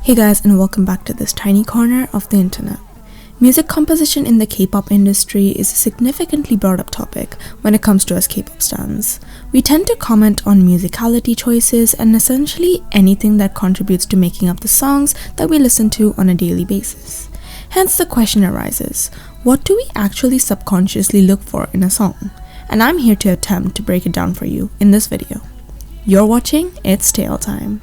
Hey guys, and welcome back to this tiny corner of the internet. Music composition in the K-pop industry is a significantly brought up topic when it comes to us K-pop stans. We tend to comment on musicality choices and essentially anything that contributes to making up the songs that we listen to on a daily basis. Hence the question arises, what do we actually subconsciously look for in a song? And I'm here to attempt to break it down for you in this video. You're watching It's Tale Time.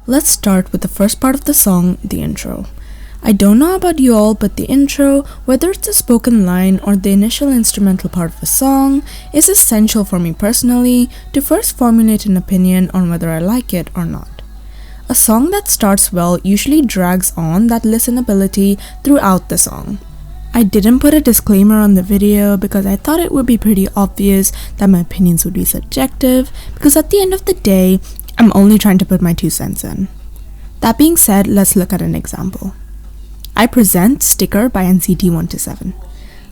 Let's start with the first part of the song, the intro. I don't know about you all, but the intro, whether it's a spoken line or the initial instrumental part of a song, is essential for me personally to first formulate an opinion on whether I like it or not. A song that starts well usually drags on that listenability throughout the song. I didn't put a disclaimer on the video because I thought it would be pretty obvious that my opinions would be subjective, because at the end of the day, I'm only trying to put my 2 cents in. That being said, let's look at an example. I present Sticker by NCT 127.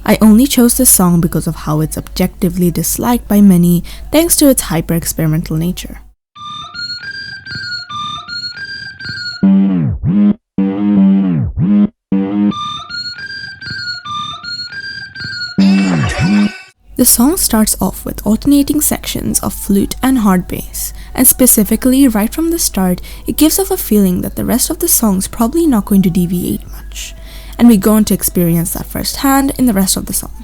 I only chose this song because of how it's objectively disliked by many thanks to its hyper-experimental nature. The song starts off with alternating sections of flute and hard bass, and specifically right from the start, it gives off a feeling that the rest of the song's probably not going to deviate much, and we go on to experience that firsthand in the rest of the song.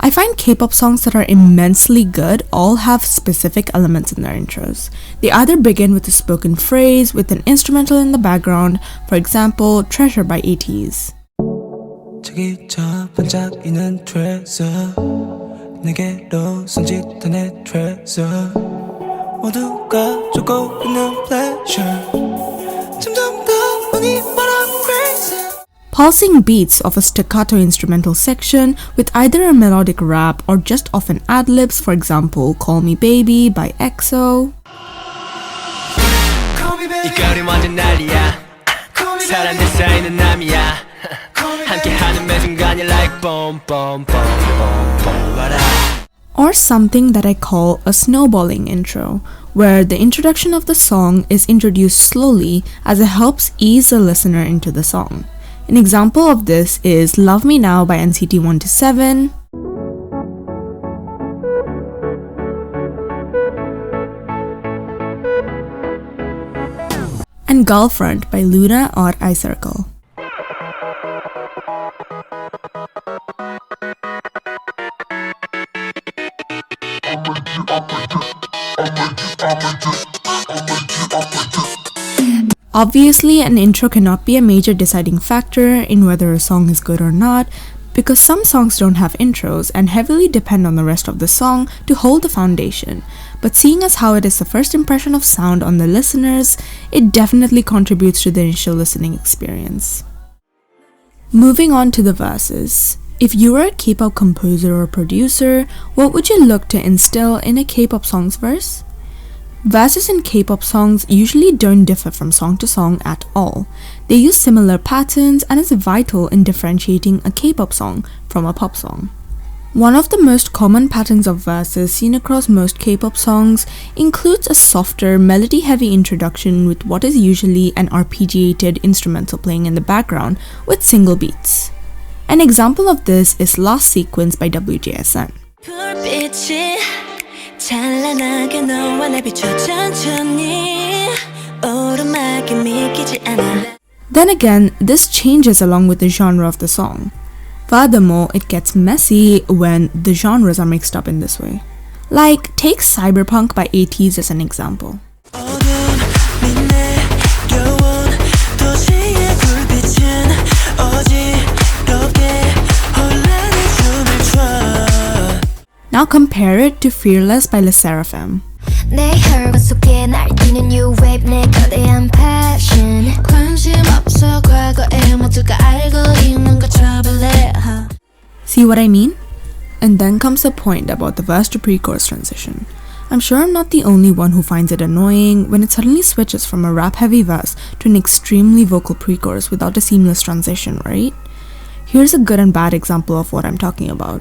I find K-pop songs that are immensely good all have specific elements in their intros. They either begin with a spoken phrase with an instrumental in the background, for example, Treasure by ATEEZ. 내게로 손짓하네 treasure 모두가 쫓고 있는 pleasure 점점 더 많이 말아 crazy. Pulsing beats of a staccato instrumental section with either a melodic rap or just often ad-libs, for example, Call Me Baby by EXO. 이거리 완전 난리야 사람들 사이는 남이야 함께하는 매 순간이 like boom boom boom boom boom. Or something that I call a snowballing intro, where the introduction of the song is introduced slowly as it helps ease the listener into the song. An example of this is Love Me Now by NCT 127, and Girlfriend by LOONA or iCircle. Obviously, an intro cannot be a major deciding factor in whether a song is good or not, because some songs don't have intros and heavily depend on the rest of the song to hold the foundation. But seeing as how it is the first impression of sound on the listeners, it definitely contributes to the initial listening experience. Moving on to the verses. If you were a K-pop composer or producer, what would you look to instill in a K-pop song's verse? Verses in K-pop songs usually don't differ from song to song at all. They use similar patterns and is vital in differentiating a K-pop song from a pop song. One of the most common patterns of verses seen across most K-pop songs includes a softer, melody-heavy introduction with what is usually an arpeggiated instrumental playing in the background with single beats. An example of this is Last Sequence by WJSN. Then again, this changes along with the genre of the song. Furthermore, it gets messy when the genres are mixed up in this way. Like, take Cyberpunk by ATEEZ as an example. Now compare it to Fearless by LE SSERAFIM. See what I mean? And then comes the point about the verse to pre-chorus transition. I'm sure I'm not the only one who finds it annoying when it suddenly switches from a rap-heavy verse to an extremely vocal pre-chorus without a seamless transition, right? Here's a good and bad example of what I'm talking about.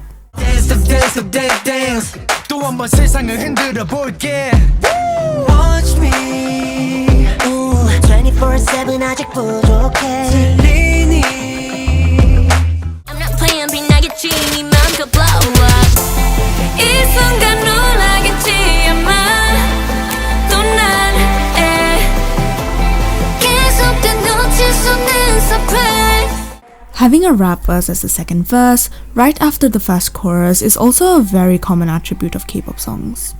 또 한번 세상을 흔들어 볼게. Watch me. 24/7 아직 부족해. 들리니? I'm not playing 빛나겠지 네 맘껏 blow up. 이 순간 놀라겠지 아마 또 난 계속된 놓칠 수 없는 surprise. Having a rap verse as the second verse, right after the first chorus, is also a very common attribute of K-pop songs.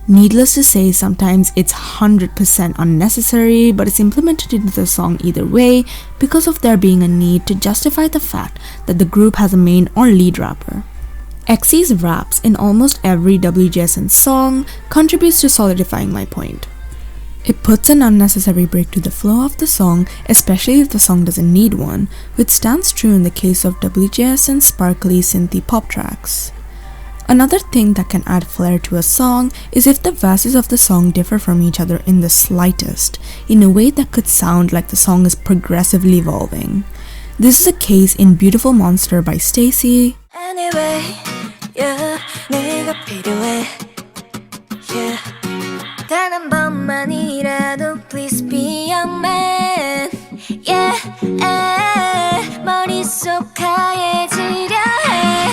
Needless to say, sometimes it's 100% unnecessary, but it's implemented into the song either way because of there being a need to justify the fact that the group has a main or lead rapper. EXI's raps in almost every WJSN song contributes to solidifying my point. It puts an unnecessary break to the flow of the song, especially if the song doesn't need one, which stands true in the case of WJSN's sparkly synthy pop tracks. Another thing that can add flair to a song is if the verses of the song differ from each other in the slightest, in a way that could sound like the song is progressively evolving. This is a case in Beautiful Monster by STAYC, Anyway, yeah, 네가 필요해. Yeah. 단 한 번만이라도 please be a man. Yeah, 머릿속 하얘지려 해.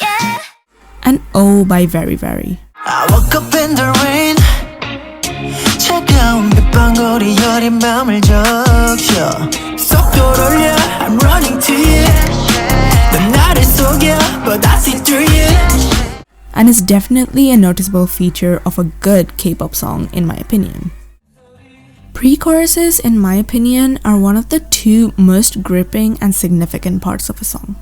Yeah. and Oh by Very Very. I woke up in the rain. 차가운 빗방울이 여린 맘을 적셔. 속도를 올려, I'm running to you. 넌 나를 속여, but I see through you. And is definitely a noticeable feature of a good K-pop song in my opinion. Pre-choruses, in my opinion, are one of the two most gripping and significant parts of a song.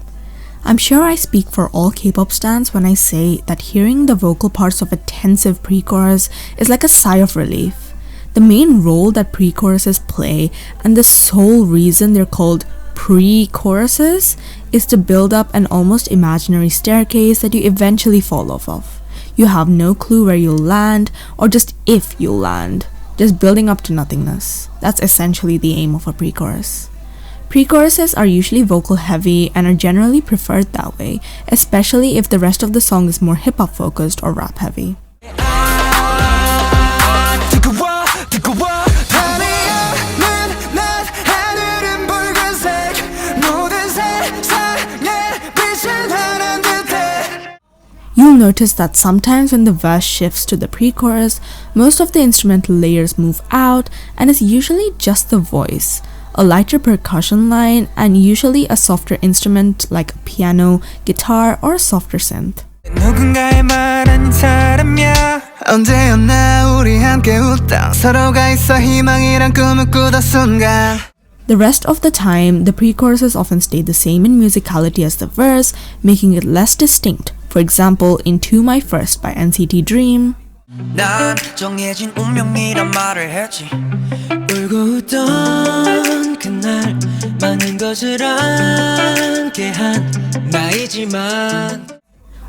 I'm sure I speak for all K-pop stans when I say that hearing the vocal parts of a tensive pre-chorus is like a sigh of relief. The main role that pre-choruses play, and the sole reason they're called pre-choruses, is to build up an almost imaginary staircase that you eventually fall off of. You have no clue where you'll land, or just if you'll land, just building up to nothingness. That's essentially the aim of a pre-chorus. Pre-choruses are usually vocal heavy and are generally preferred that way, especially if the rest of the song is more hip-hop focused or rap heavy. You'll notice that sometimes when the verse shifts to the pre-chorus, most of the instrumental layers move out and it's usually just the voice, a lighter percussion line, and usually a softer instrument like a piano, guitar, or a softer synth. 누군가의 말 아닌 사람이야. 언제였나 우리 함께 웃다 서로가 있어 희망이란 꿈을 꾸던 순간. The rest of the time, the pre-choruses often stay the same in musicality as the verse, making it less distinct. For example, in To My First by NCT Dream, 난 정해진 운명이란 말을 했지. 울고 웃던 그날 많은 것을 안게 한 나이지만.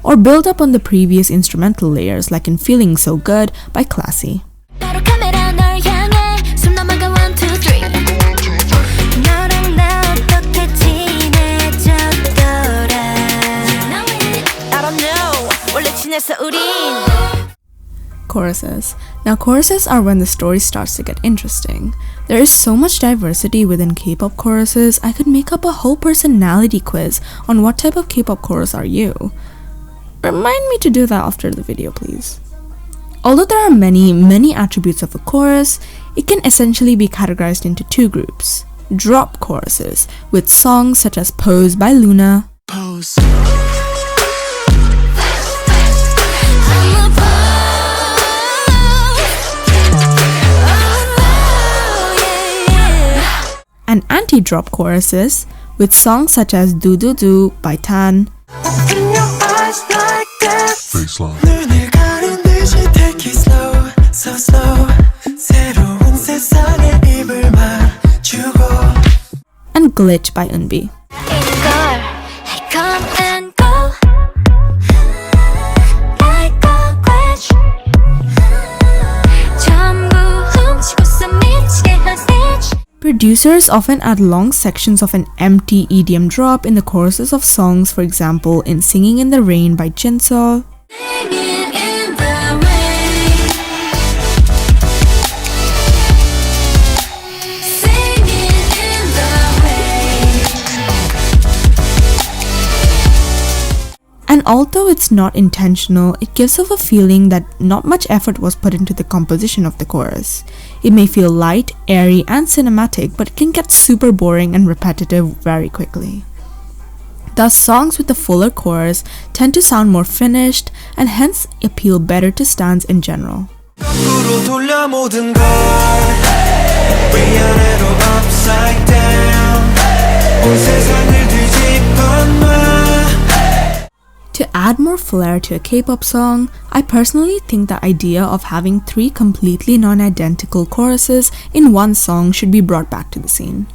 or build up on the previous instrumental layers like in Feeling So Good by Classy. 바로 카메라 널 향해 숨 넘어가 1, 2, 3 너랑 나 어떻게 친해졌더라 I don't know 원래 친했어 우린 Choruses. Now, choruses are when the story starts to get interesting. There is so much diversity within K-pop choruses, I could make up a whole personality quiz on what type of K-pop chorus are you. Remind me to do that after the video, please. Although there are many attributes of a chorus, it can essentially be categorized into two groups. Drop choruses, with songs such as Pose by Luna, Pose. and anti-drop choruses, with songs such as Do Do Do by Tan, 눈을 가린 듯이 take it slow, so slow. 새로운 세상에 입을 맞추고. and Glitch by Eunbi. Come and go like a glitch Producers often add long sections of an empty EDM drop in the choruses of songs, for example in Singing in the Rain by Jin-seo, Singing in the rain. Singing in the rain. and although it's not intentional, it gives off a feeling that not much effort was put into the composition of the chorus. It may feel light, airy, and cinematic, but it can get super boring and repetitive very quickly. Thus, songs with a fuller chorus tend to sound more finished and hence appeal better to stans in general. 거꾸로 돌려 모든 걸 위아래로 upside down 온 세상을 뒤집어 놔. To add more flair to a K-pop song, I personally think the idea of having 3 completely non-identical choruses in one song should be brought back to the scene.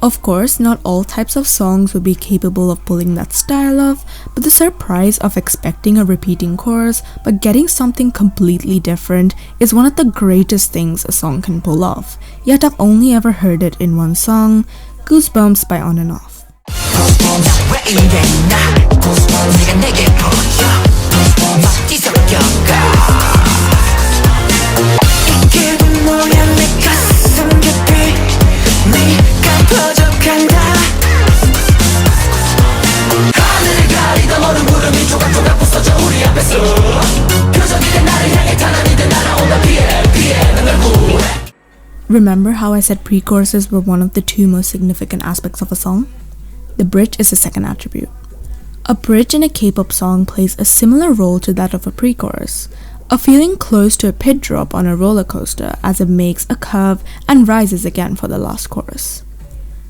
Of course, not all types of songs would be capable of pulling that style off, but the surprise of expecting a repeating chorus but getting something completely different is one of the greatest things a song can pull off. Yet I've only ever heard it in one song, Goosebumps by On and Off. 왜 이래 나 네가 내게 보여 막 뒤섞여가 이 기분 뭐야 내 가슴 깊이 네가 퍼져간다 하늘을 가리던 어느 구름이 조각조각 부서져 우리 앞에서 표정이 나를 향해 가난이 돼 날아온다 피해 난 널 구해. Remember how I said pre-choruses were one of the 2 most significant aspects of a song? The bridge is the second attribute. A bridge in a K-pop song plays a similar role to that of a pre-chorus, a feeling close to a pit drop on a roller coaster as it makes a curve and rises again for the last chorus.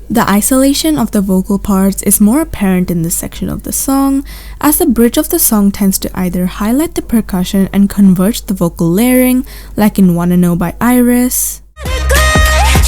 The isolation of the vocal parts is more apparent in this section of the song, as the bridge of the song tends to either highlight the percussion and converge the vocal layering, like in Wanna Know by Iris,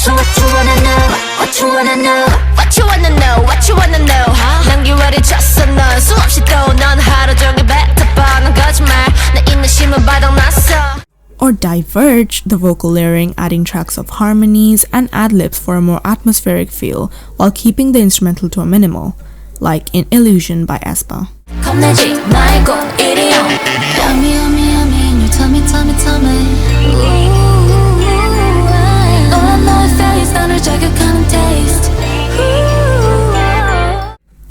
So what you wanna know? What you wanna know? What you wanna know? What you wanna know? 난 기회를 줬어 넌 수없이 또 넌 하루 종일 뱉어봐 거짓말 내 인내심은 바닥났어. or Diverge, the vocal layering adding tracks of harmonies and ad-libs for a more atmospheric feel while keeping the instrumental to a minimal, like in Illusion by aespa. 겁내지 말고 이리 와. Yummy, yummy, yummy, you tell me, tell me, tell me. All I know is that it's not a jacket kind of taste.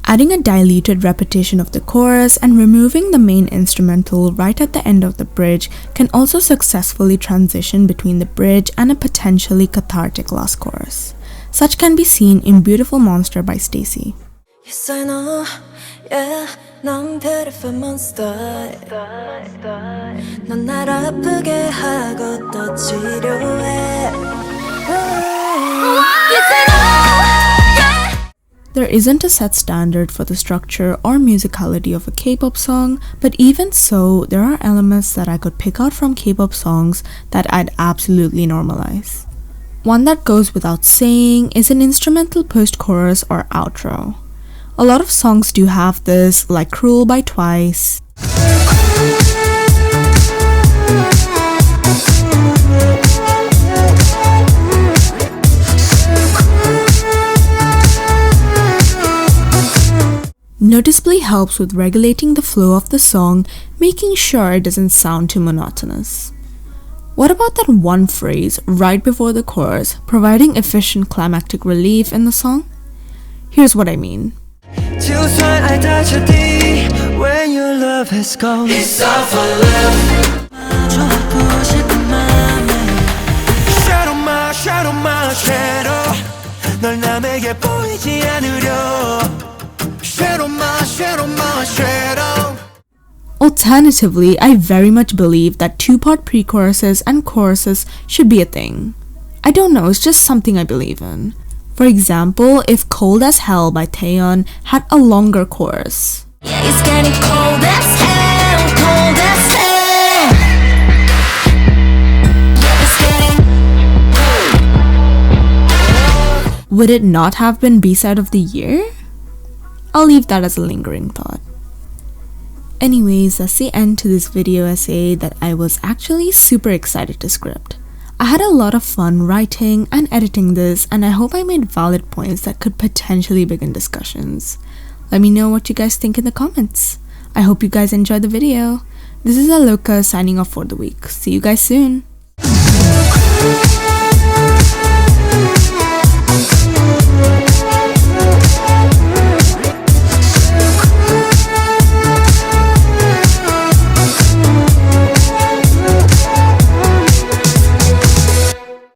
Adding a diluted repetition of the chorus and removing the main instrumental right at the end of the bridge can also successfully transition between the bridge and a potentially cathartic last chorus. Such can be seen in Beautiful Monster by Stacey. Yes, I know, yeah, 넌 beautiful monster. 넌 날 아프게 하고 또 치료해. Yes, I know, yeah. There isn't a set standard for the structure or musicality of a K-pop song, but even so, there are elements that I could pick out from K-pop songs that I'd absolutely normalize. One that goes without saying is an instrumental post-chorus or outro. A lot of songs do have this, like Cruel by Twice, noticeably helps with regulating the flow of the song, making sure it doesn't sound too monotonous. What about that one phrase right before the chorus, providing efficient climactic relief in the song? Here's what I mean. When your love has gone, it's all for love. Shadow my, shadow my shadow. 널 남에게 보이지 않으려. Shadow my, shadow my shadow. Alternatively, I very much believe that 2-part pre-choruses and choruses should be a thing. I don't know, it's just something I believe in. For example, if Cold as Hell by Taeyeon had a longer chorus, Yeah, it's getting cold as hell, cold as hell. Yeah, it's getting would it not have been B-side of the year? I'll leave that as a lingering thought. Anyways, that's the end to this video essay that I was actually super excited to script. I had a lot of fun writing and editing this, and I hope I made valid points that could potentially begin discussions. Let me know what you guys think in the comments. I hope you guys enjoyed the video. This is Aloka signing off for the week. See you guys soon.